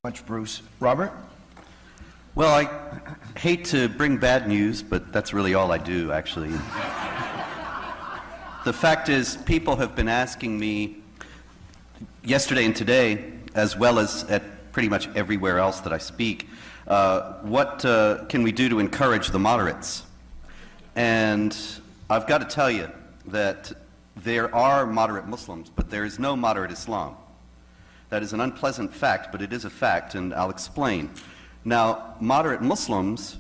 Much, Bruce. Robert? Well, I hate to bring bad news, but that's really all I do, actually. The fact is, people have been asking me yesterday and today, as well as at pretty much everywhere else that I speak, what can we do to encourage the moderates? And I've got to tell you that there are moderate Muslims, but there is no moderate Islam. That is an unpleasant fact, but it is a fact, and I'll explain. Now, moderate Muslims,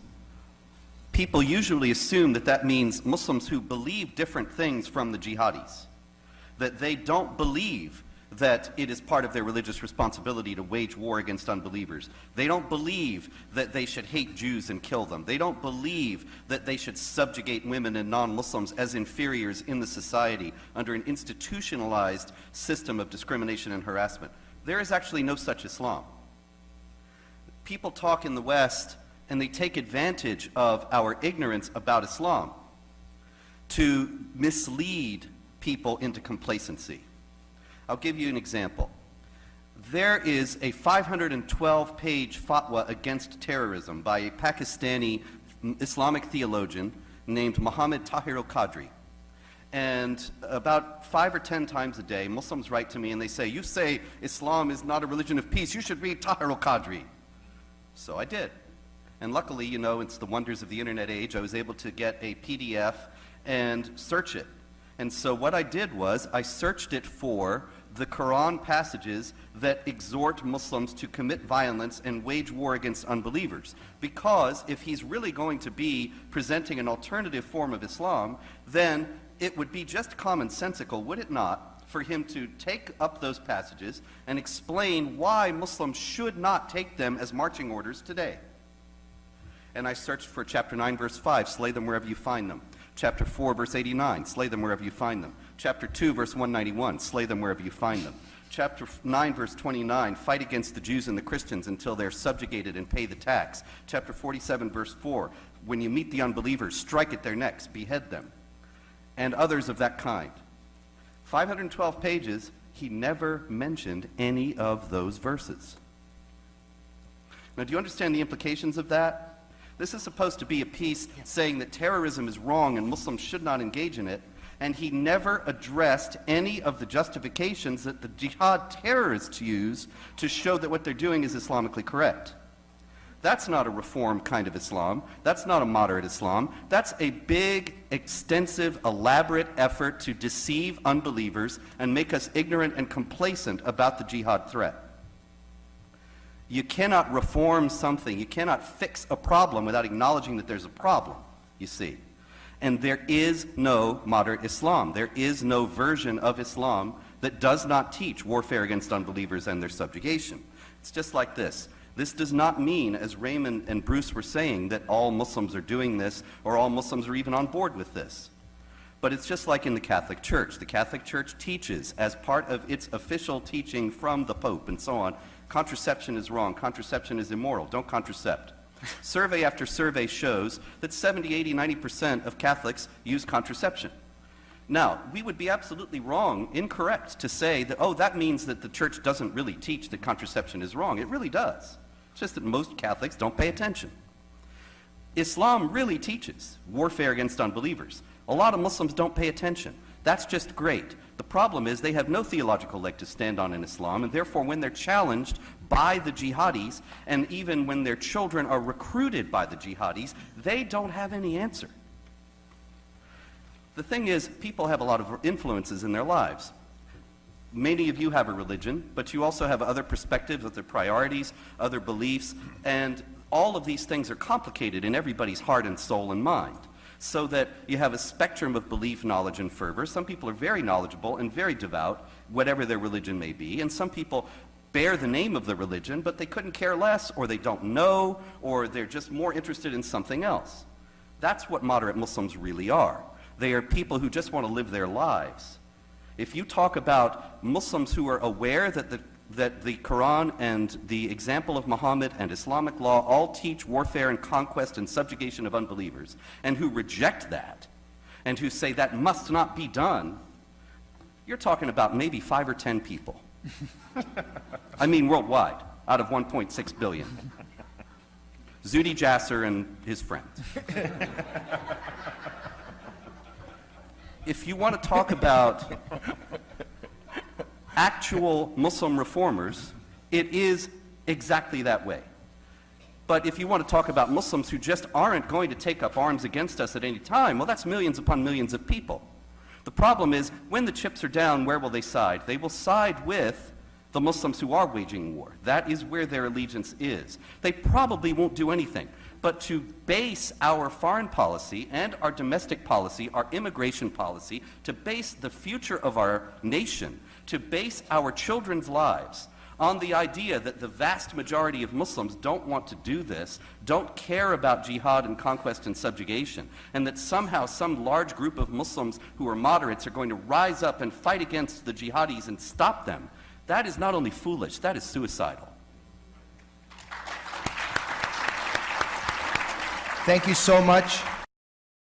people usually assume that that means Muslims who believe different things from the jihadis, that they don't believe that it is part of their religious responsibility to wage war against unbelievers. They don't believe that they should hate Jews and kill them. They don't believe that they should subjugate women and non-Muslims as inferiors in the society under an institutionalized system of discrimination and harassment. There is actually no such Islam. People talk in the West and they take advantage of our ignorance about Islam to mislead people into complacency. I'll give you an example. There is a 512-page fatwa against terrorism by a Pakistani Islamic theologian named Muhammad Tahir al-Qadri. And about 5 or 10 times a day, Muslims write to me and they say, "You say Islam is not a religion of peace. You should read Tahir al-Qadri." So I did. And luckily, you know, it's the wonders of the internet age, I was able to get a PDF and search it. And so what I did was I searched it for the Quran passages that exhort Muslims to commit violence and wage war against unbelievers. Because if he's really going to be presenting an alternative form of Islam, then it would be just commonsensical, would it not, for him to take up those passages and explain why Muslims should not take them as marching orders today. And I searched for chapter 9, verse 5, slay them wherever you find them. Chapter 4, verse 89, slay them wherever you find them. Chapter 2, verse 191, slay them wherever you find them. Chapter 9, verse 29, fight against the Jews and the Christians until they're subjugated and pay the tax. Chapter 47, verse 4, when you meet the unbelievers, strike at their necks, behead them. And others of that kind. 512 pages, he never mentioned any of those verses. Now, do you understand the implications of that? This is supposed to be a piece saying that terrorism is wrong and Muslims should not engage in it, and he never addressed any of the justifications that the jihad terrorists use to show that what they're doing is Islamically correct. That's not a reform kind of Islam. That's not a moderate Islam. That's a big, extensive, elaborate effort to deceive unbelievers and make us ignorant and complacent about the jihad threat. You cannot reform something, you cannot fix a problem without acknowledging that there's a problem, you see. And there is no moderate Islam. There is no version of Islam that does not teach warfare against unbelievers and their subjugation. It's just like this. This does not mean, as Raymond and Bruce were saying, that all Muslims are doing this or all Muslims are even on board with this. But it's just like in the Catholic Church. The Catholic Church teaches, as part of its official teaching from the Pope and so on, contraception is wrong, contraception is immoral, don't contracept. Survey after survey shows that 70, 80, 90% of Catholics use contraception. Now, we would be absolutely wrong, incorrect, to say that, oh, that means that the church doesn't really teach that contraception is wrong. It really does. It's just that most Catholics don't pay attention. Islam really teaches warfare against unbelievers. A lot of Muslims don't pay attention. That's just great. The problem is they have no theological leg to stand on in Islam, and therefore when they're challenged by the jihadis, and even when their children are recruited by the jihadis, they don't have any answer. The thing is, people have a lot of influences in their lives. Many of you have a religion, but you also have other perspectives, other priorities, other beliefs, and all of these things are complicated in everybody's heart and soul and mind. So that you have a spectrum of belief, knowledge, and fervor. Some people are very knowledgeable and very devout, whatever their religion may be, and some people bear the name of the religion, but they couldn't care less, or they don't know, or they're just more interested in something else. That's what moderate Muslims really are. They are people who just want to live their lives. If you talk about Muslims who are aware that the Quran and the example of Muhammad and Islamic law all teach warfare and conquest and subjugation of unbelievers, and who reject that, and who say that must not be done, you're talking about maybe 5 or 10 people. I mean worldwide. out of 1.6 billion. Zuhdi Jasser and his friends. If you want to talk about actual Muslim reformers, it is exactly that way. But if you want to talk about Muslims who just aren't going to take up arms against us at any time, well, that's millions upon millions of people. The problem is, when the chips are down, where will they side? They will side with the Muslims who are waging war. That is where their allegiance is. They probably won't do anything. But to base our foreign policy and our domestic policy, our immigration policy, to base the future of our nation, to base our children's lives on the idea that the vast majority of Muslims don't want to do this, don't care about jihad and conquest and subjugation, and that somehow some large group of Muslims who are moderates are going to rise up and fight against the jihadis and stop them, that is not only foolish, that is suicidal. Thank you so much.